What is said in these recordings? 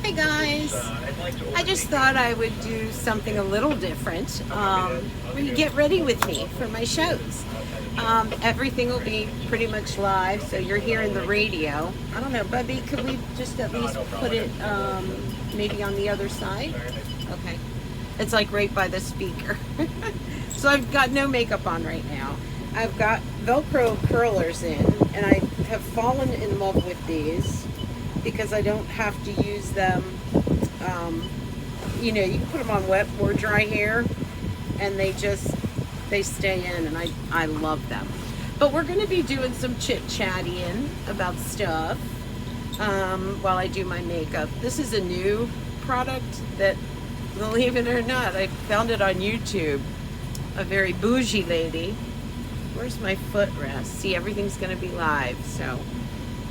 Hey guys, I just thought I would do something a little different where you get ready with me for my shows. Everything will be pretty much live, so you're hearing the radio. I don't know, Bubby, could we just at least put it maybe on the other side? Okay. It's like right by the speaker. So I've got no makeup on right now. I've got Velcro curlers in, and I have fallen in love with these because I don't have to use them. You know, you can put them on wet or dry hair, and they stay in, and I love them. But we're going to be doing some chit-chatting about stuff while I do my makeup. This is a new product that, believe it or not, I found it on YouTube. A very bougie lady. Where's my footrest? See, everything's going to be live, so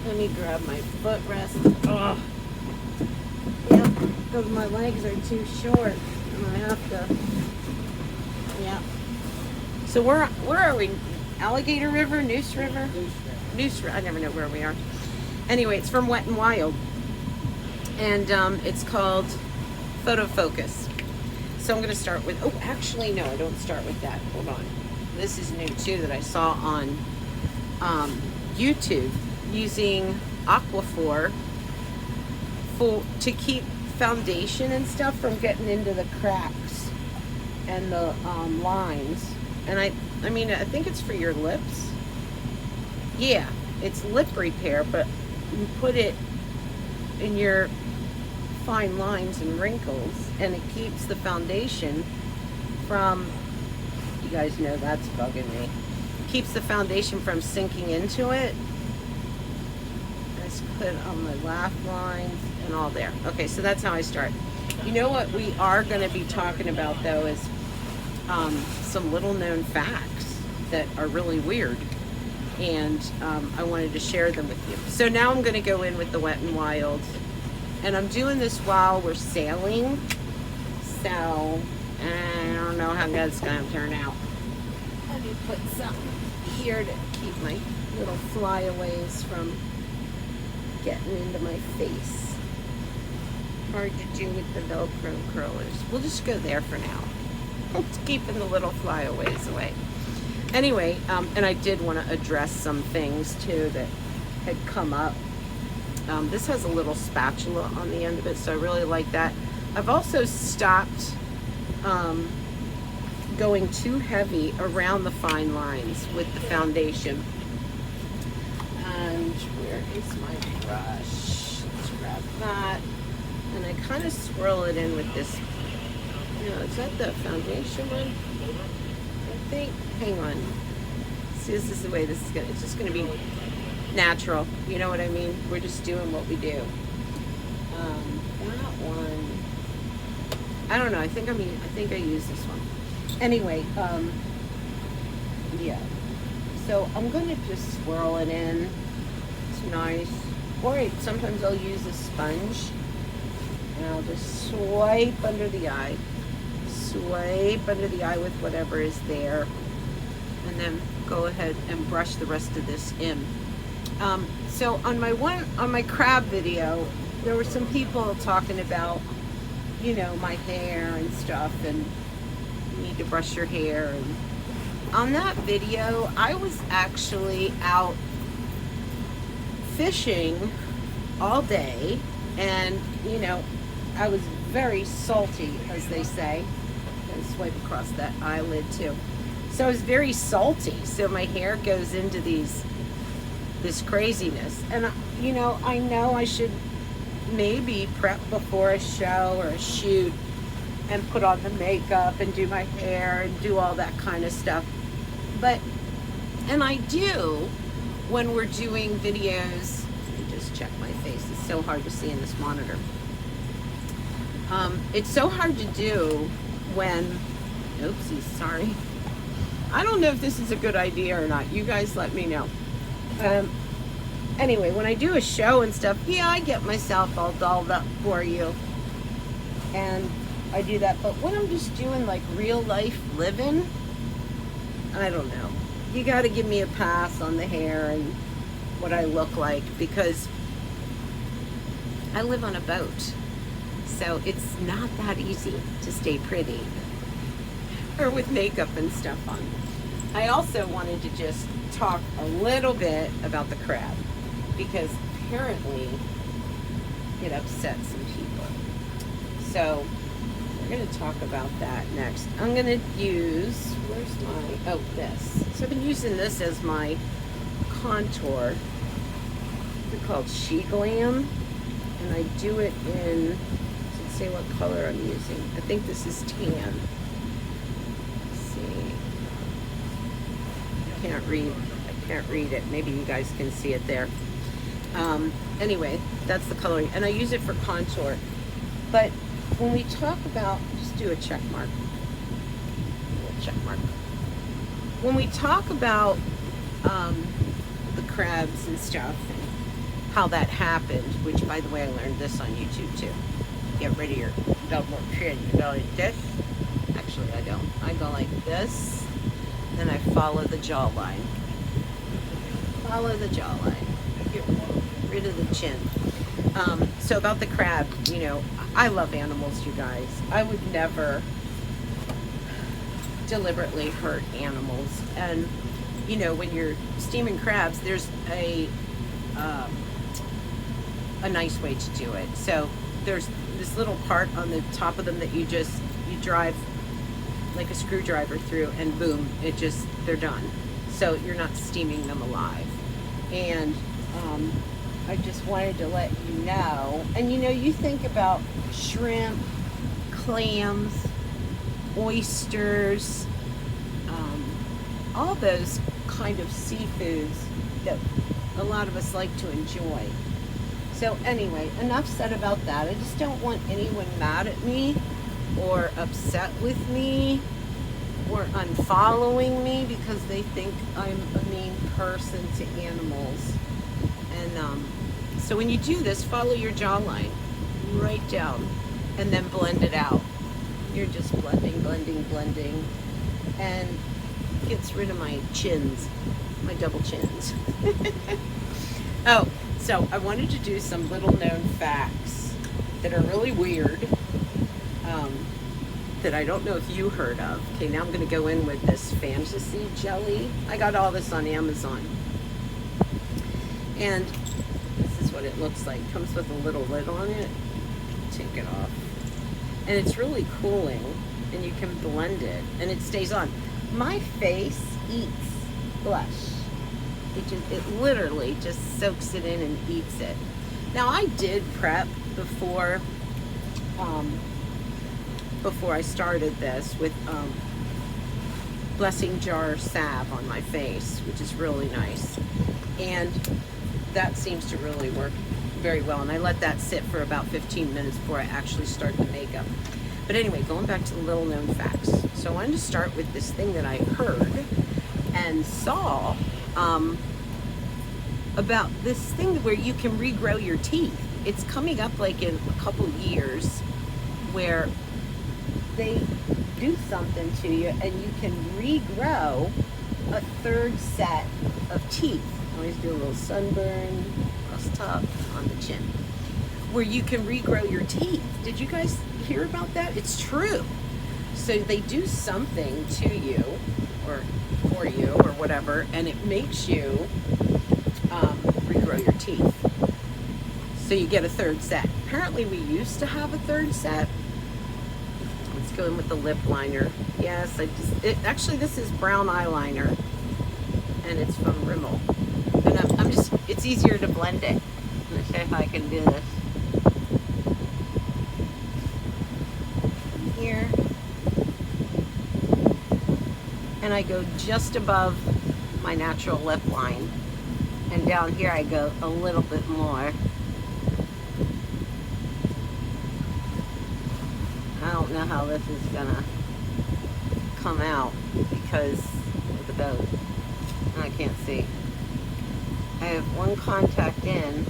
let me grab my footrest. Oh, yep, because my legs are too short, and I have to. Yeah. So where are we? Alligator River, Noose River, Noose. I never know where we are. Anyway, it's from Wet and Wild, and it's called Photo Focus. So I'm going to start with. Oh, actually, no, I don't start with that. Hold on. This is new too that I saw on YouTube, using Aquaphor to keep foundation and stuff from getting into the cracks and the lines. And I mean, I think it's for your lips. Yeah, it's lip repair, but you put it in your fine lines and wrinkles, and it keeps the foundation from, you guys know that's bugging me, keeps the foundation from sinking into it. I just put it on my laugh lines and all there. Okay, so that's how I start. You know what we are going to be talking about though is some little known facts that are really weird, and I wanted to share them with you. So now I'm going to go in with the Wet and Wild, and I'm doing this while we're sailing, so I don't know how that's going to turn out. Let me put something here to keep my little flyaways from getting into my face. Hard to do with the Velcro curlers. We'll just go there for now. It's keeping the little flyaways away. Anyway, and I did want to address some things too that had come up. This has a little spatula on the end of it, so I really like that. I've also stopped going too heavy around the fine lines with the foundation. And where is my brush? Let's grab that. And I kind of swirl it in with this. You know, is that the foundation one? I think. Hang on. See, this is the way this is gonna. It's just gonna be natural. You know what I mean? We're just doing what we do. That one. I don't know. I think I use this one. Anyway, yeah. So I'm gonna just swirl it in. It's nice. Or sometimes I'll use a sponge, and I'll just swipe under the eye. Swipe under the eye with whatever is there, and then go ahead and brush the rest of this in. So on my crab video, there were some people talking about, you know, my hair and stuff, and you need to brush your hair. And on that video, I was actually out fishing all day, and you know, I was very salty, as they say. I'm gonna swipe across that eyelid too. So I was very salty, so my hair goes into this craziness. And you know I should maybe prep before a show or a shoot and put on the makeup and do my hair and do all that kind of stuff. And I do when we're doing videos. Let me just check my face. It's so hard to see in this monitor. It's so hard to do when, oopsie, sorry. I don't know if this is a good idea or not. You guys let me know. Anyway, when I do a show and stuff, yeah, I get myself all dolled up for you. And I do that. But when I'm just doing like real life living, I don't know. You got to give me a pass on the hair and what I look like, because I live on a boat, so it's not that easy to stay pretty or with makeup and stuff on. I also wanted to just talk a little bit about the crab, because apparently it upsets some people. So we're going to talk about that next. I'm going to use, where's my, oh, this. So I've been using this as my contour. It's called She Glam, and I do it in, does it say what color I'm using? I think this is tan. Let's see. I can't read it. Maybe you guys can see it there. Anyway, that's the coloring, and I use it for contour. But when we talk about, just do a check mark. A little check mark. When we talk about the crabs and stuff, and how that happened, which, by the way, I learned this on YouTube too. Get rid of your double chin. You go like this. Actually, I don't. I go like this, then I follow the jawline. Follow the jawline. Get rid of the chin. So about the crab, you know, I love animals, you guys. I would never deliberately hurt animals. And, you know, when you're steaming crabs, there's a nice way to do it. So there's this little part on the top of them that you drive like a screwdriver through, and boom, they're done. So you're not steaming them alive. And I just wanted to let you know. And you know, you think about shrimp, clams, oysters, all those kind of seafoods that a lot of us like to enjoy. So anyway, enough said about that. I just don't want anyone mad at me or upset with me or unfollowing me because they think I'm a mean person to animals. And so when you do this, follow your jawline right down and then blend it out. You're just blending, blending, blending, and gets rid of my chins, my double chins. Oh, so I wanted to do some little known facts that are really weird, that I don't know if you heard of. Okay, now I'm going to go in with this fantasy jelly. I got all this on Amazon. And this is what it looks like. It comes with a little lid on it. Take it off. And it's really cooling, and you can blend it, and it stays on. My face eats blush. It literally just soaks it in and eats it. Now I did prep before I started this with blessing jar salve on my face, which is really nice, and that seems to really work very well. And I let that sit for about 15 minutes before I actually start the makeup. But anyway, going back to the little known facts. So I wanted to start with this thing that I heard and saw about this thing where you can regrow your teeth. It's coming up like in a couple years where they do something to you and you can regrow a third set of teeth. I always do a little sunburn across the top on the chin, where you can regrow your teeth. Did you guys hear about that? It's true. So they do something to you or for you or whatever, and it makes you regrow your teeth. So you get a third set. Apparently we used to have a third set. Let's go in with the lip liner. Yes, actually this is brown eyeliner, and it's from Rimmel. And I'm just, it's easier to blend it. Let's see if I can do this. Here. And I go just above my natural lip line. And down here I go a little bit more. I don't know how this is gonna come out because of the boat. I can't see. I have one contact in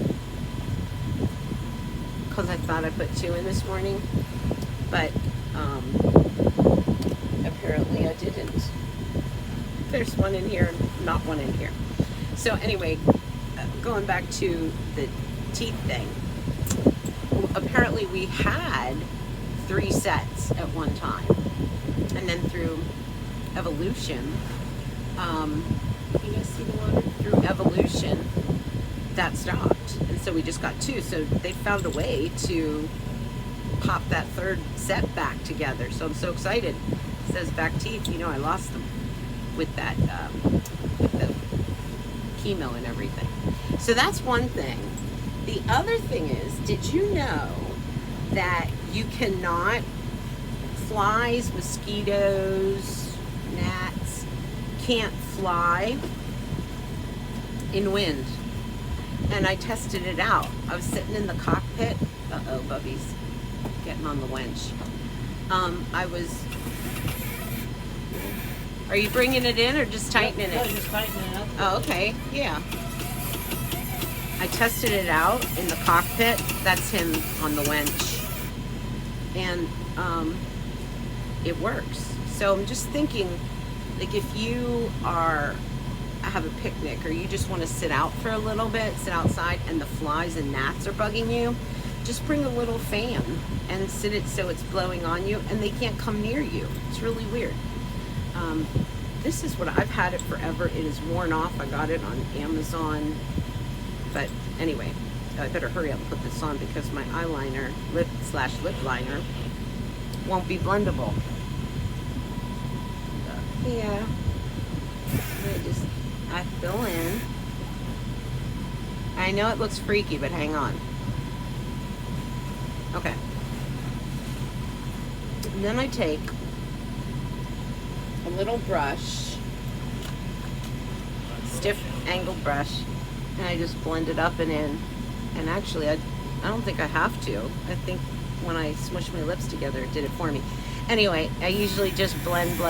because I thought I put two in this morning, but apparently I didn't. There's one in here and not one in here. So anyway, going back to the teeth thing, apparently we had 3 sets at one time, and then through evolution, you guys see the water? Through evolution, that stopped, and so we just got 2. So they found a way to pop that 3rd set back together. So I'm so excited. It says back teeth. You know, I lost them with that, with the chemo and everything. So that's one thing. The other thing is, did you know that you cannot, flies, mosquitoes, gnats, can't fly in wind? And I tested it out. I was sitting in the cockpit. Uh-oh, Bubby's getting on the winch. Are you bringing it in or just tightening it? No, just tightening it up. Oh, okay, yeah. I tested it out in the cockpit. That's him on the winch. And it works. So I'm just thinking, like, if you have a picnic or you just want to sit out for a little bit, sit outside, and the flies and gnats are bugging you, just bring a little fan and sit it so it's blowing on you and they can't come near you. It's really weird. This is what I've had it forever. It is worn off. I got it on Amazon. But anyway, I better hurry up and put this on because my eyeliner, lip liner, won't be blendable. Yeah. I fill in. I know it looks freaky, but hang on. Okay. And then I take a little brush, stiff angled brush, and I just blend it up and in. And actually, I don't think I have to. I think when I smush my lips together, it did it for me. Anyway, I usually just blend.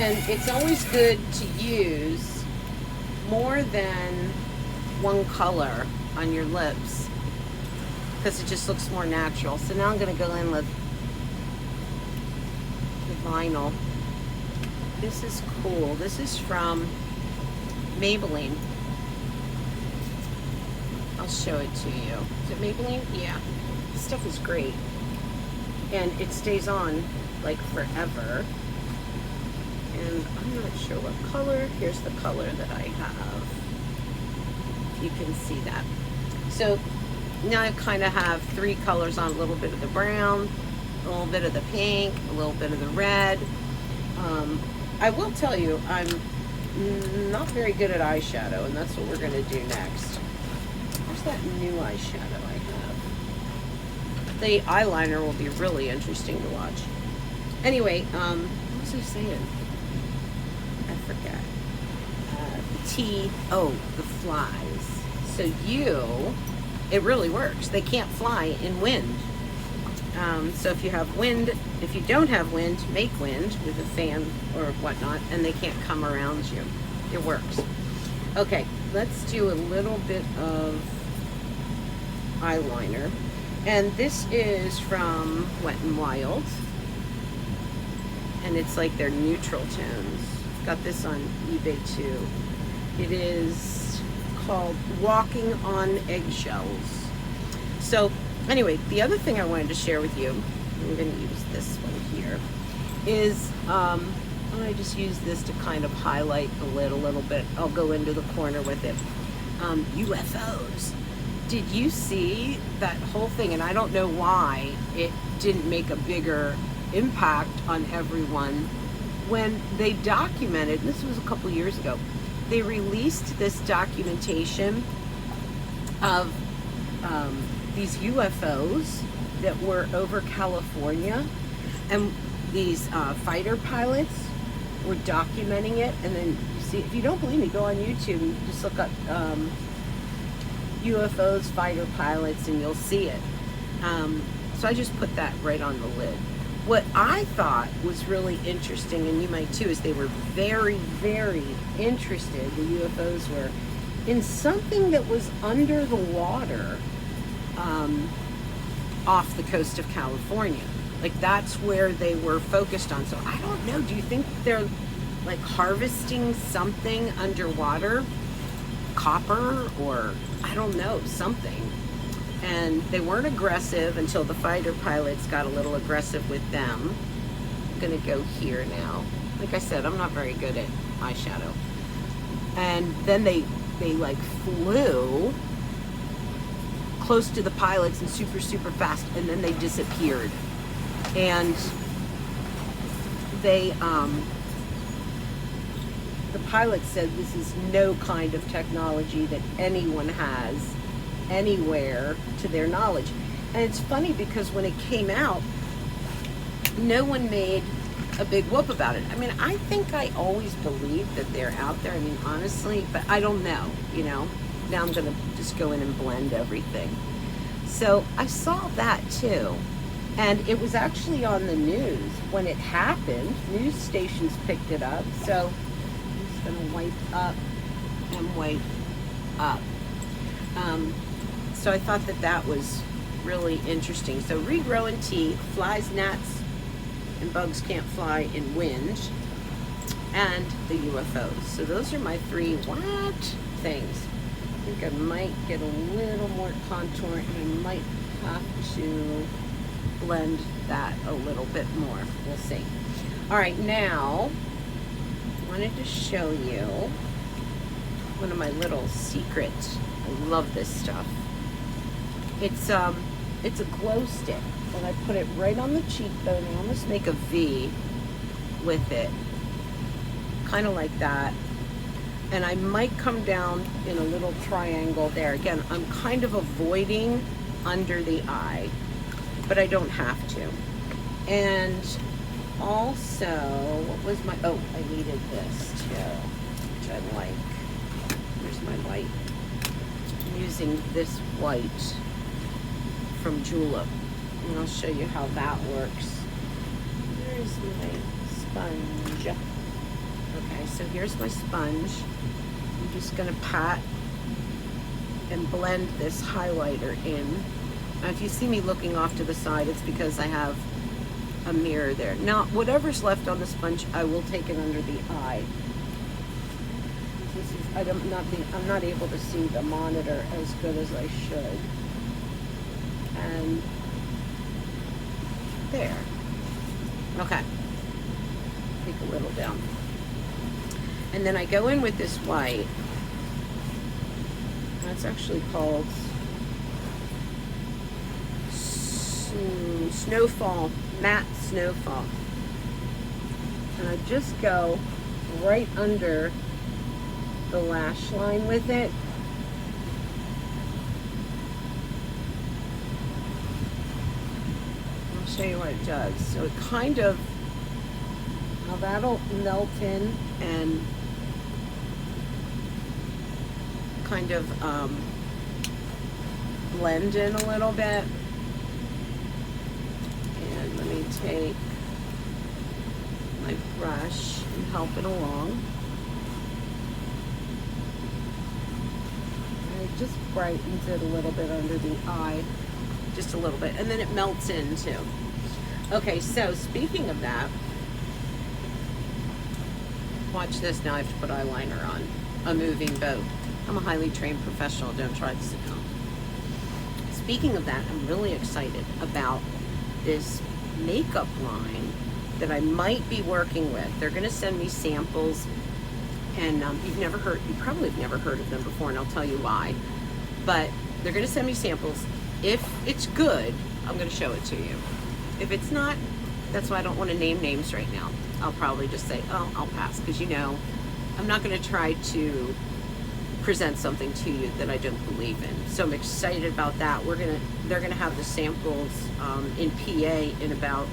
And it's always good to use more than one color on your lips because it just looks more natural. So now I'm going to go in with the vinyl. This is cool. This is from Maybelline. I'll show it to you. Is it Maybelline? Yeah. This stuff is great. And it stays on like forever. And I'm not sure what color. Here's the color that I have. You can see that. So now I kind of have 3 colors on, a little bit of the brown, a little bit of the pink, a little bit of the red. I will tell you, I'm not very good at eyeshadow, and that's what we're going to do next. Where's that new eyeshadow I have? The eyeliner will be really interesting to watch. Anyway, what was I saying? I forget. The flies. So it really works. They can't fly in wind. So if you have wind, if you don't have wind, make wind with a fan or whatnot, and they can't come around you. It works. Okay, let's do a little bit of eyeliner. And this is from Wet n Wild. And it's like their neutral tones. Got this on eBay too. It is called Walking on Eggshells. So anyway, the other thing I wanted to share with you, I'm going to use this one here, is I just use this to kind of highlight the lid a little bit. I'll go into the corner with it. UFOs. Did you see that whole thing? And I don't know why it didn't make a bigger impact on everyone when they documented, this was a couple years ago, they released this documentation of these UFOs that were over California, and these fighter pilots were documenting it. And then you see, if you don't believe me, go on YouTube and just look up UFOs, fighter pilots, and you'll see it. So I just put that right on the lid. What I thought was really interesting, and you might too, is they were very, very interested, the UFOs were, in something that was under the water off the coast of California. Like, that's where they were focused on. So I don't know, do you think they're like harvesting something underwater? Copper, or I don't know, something. And they weren't aggressive until the fighter pilots got a little aggressive with them. I'm gonna go here now. Like I said, I'm not very good at eyeshadow. And then they like flew close to the pilots and super, super fast, and then they disappeared. And they, the pilot said this is no kind of technology that anyone has anywhere to their knowledge. And it's funny because when it came out, no one made a big whoop about it. I mean, I think I always believed that they're out there. I mean, honestly, but I don't know, you know. Now I'm gonna just go in and blend everything. So I saw that too. And it was actually on the news when it happened. News stations picked it up. So I'm just gonna wipe up and wipe up. So I thought that that was really interesting. So regrowing tea, flies, gnats, and bugs can't fly in wind, and the UFOs. So those are my three what things. I think I might get a little more contour, and I might have to blend that a little bit more. We'll see. All right, now I wanted to show you one of my little secrets. I love this stuff. It's a glow stick, and I put it right on the cheekbone. I almost make a V with it, kind of like that. And I might come down in a little triangle there. Again, I'm kind of avoiding under the eye, but I don't have to. And also, what was my, oh, I needed this too, which I like. Here's my white. I'm using this white from Julep, and I'll show you how that works. Here's my sponge. Okay, so here's my sponge. I'm just gonna pat and blend this highlighter in. Now, if you see me looking off to the side, it's because I have a mirror there. Now, whatever's left on the sponge, I will take it under the eye. This is, I'm not able to see the monitor as good as I should. And there. Okay. Take a little down. And then I go in with this white. That's actually called Snowfall, Matte Snowfall. And I just go right under the lash line with it. Show you what it does. So it kind of, now that'll melt in and kind of blend in a little bit. And let me take my brush and help it along. And it just brightens it a little bit under the eye. Just a little bit, and then it melts in too. Okay, so speaking of that, watch this. Now I have to put eyeliner on a moving boat. I'm a highly trained professional. Don't try this at home. Speaking of that, I'm really excited about this makeup line that I might be working with. They're going to send me samples, and you probably have never heard of them before, and I'll tell you why. But they're going to send me samples. If it's good, I'm going to show it to you. If it's not, that's why I don't want to name names right now. I'll probably just say, oh, I'll pass, because you know, I'm not going to try to present something to you that I don't believe in. So I'm excited about that. They're gonna have the samples in PA in about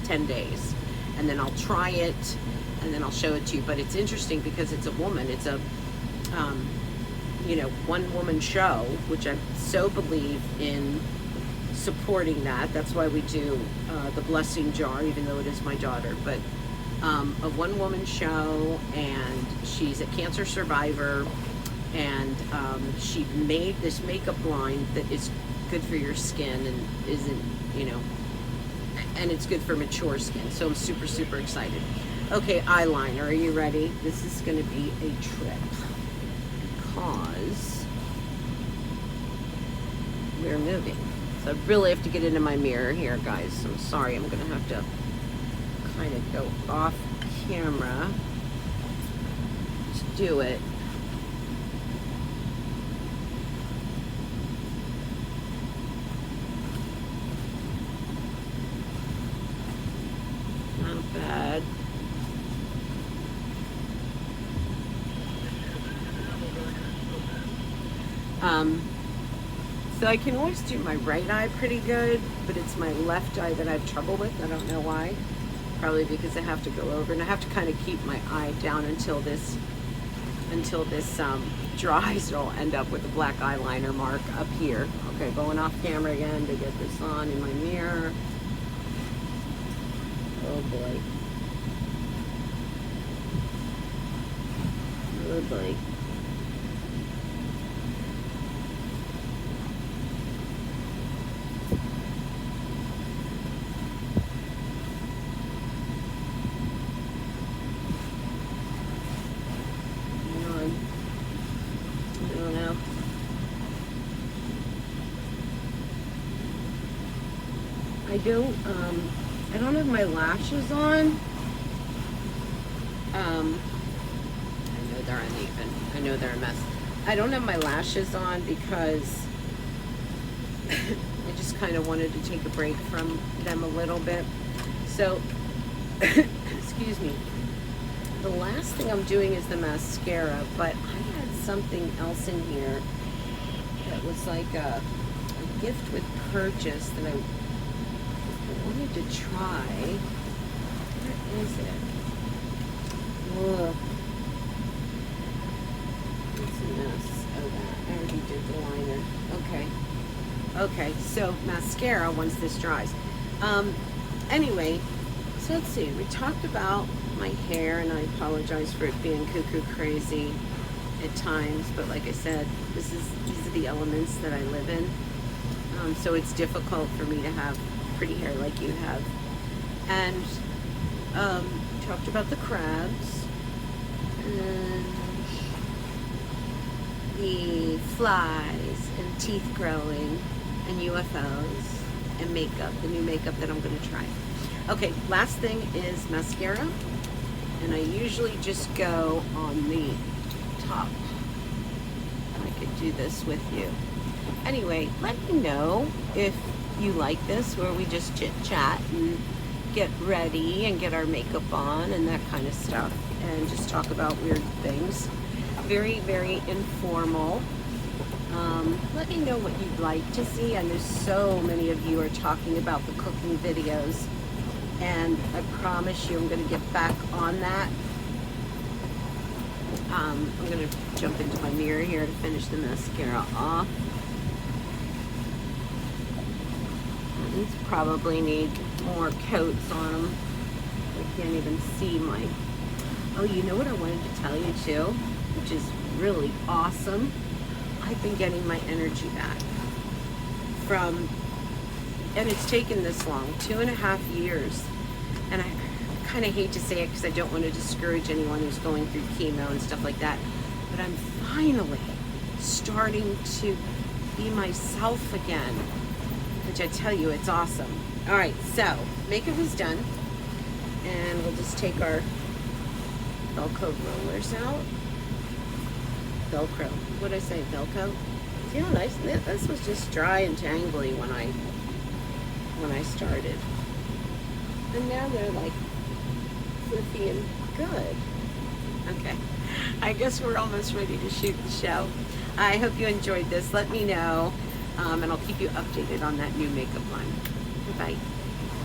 10 days, and then I'll try it, and then I'll show it to you. But it's interesting because it's a woman. It's a one-woman show, which I so believe in supporting that. That's why we do the blessing jar, even though it is my daughter. But a one-woman show, and she's a cancer survivor, and she made this makeup line that is good for your skin and isn't, and it's good for mature skin. So I'm super, super excited. Okay, eyeliner, are you ready? This is going to be a trip because we're moving. So I really have to get into my mirror here, guys. I'm sorry, I'm gonna have to kind of go off camera to do it. Not bad. So I can always do my right eye pretty good, but it's my left eye that I have trouble with. I don't know why. Probably because I have to go over and I have to kind of keep my eye down until this dries. It'll end up with a black eyeliner mark up here. Okay, going off camera again to get this on in my mirror. Oh boy. Oh boy. I don't have my lashes on. I know they're uneven. I know they're a mess. I don't have my lashes on because I just kind of wanted to take a break from them a little bit. So, excuse me. The last thing I'm doing is the mascara, but I had something else in here that was like a gift with purchase that I wanted to try. Where is it? Ugh. It's a mess. Oh, that. I already did the liner. Okay. Okay, so mascara once this dries. Anyway, so let's see. We talked about my hair, and I apologize for it being cuckoo crazy at times, but like I said, these are the elements that I live in. So it's difficult for me to have pretty hair like you have. And talked about the crabs and the flies and teeth growing and UFOs and makeup, the new makeup that I'm going to try. Okay, last thing is mascara, and I usually just go on the top. I could do this with you. Anyway, let me know if you like this, where we just chit chat and get ready and get our makeup on and that kind of stuff, and just talk about weird things. Very, very informal. Let me know what you'd like to see. I know so many of you are talking about the cooking videos, and I promise you I'm going to get back on that. I'm going to jump into my mirror here to finish the mascara off. These probably need more coats on them. I can't even see my... Oh, you know what I wanted to tell you too, which is really awesome? I've been getting my energy back from, and it's taken this long, 2.5 years. And I kind of hate to say it because I don't want to discourage anyone who's going through chemo and stuff like that, but I'm finally starting to be myself again, which I tell you, it's awesome. All right, so makeup is done, and we'll just take our Velcro rollers out. Velcro. What did I say? Velcro? See how nice? This was just dry and tangly when I started, and now they're like fluffy and good. Okay, I guess we're almost ready to shoot the show. I hope you enjoyed this. Let me know. And I'll keep you updated on that new makeup line. Bye.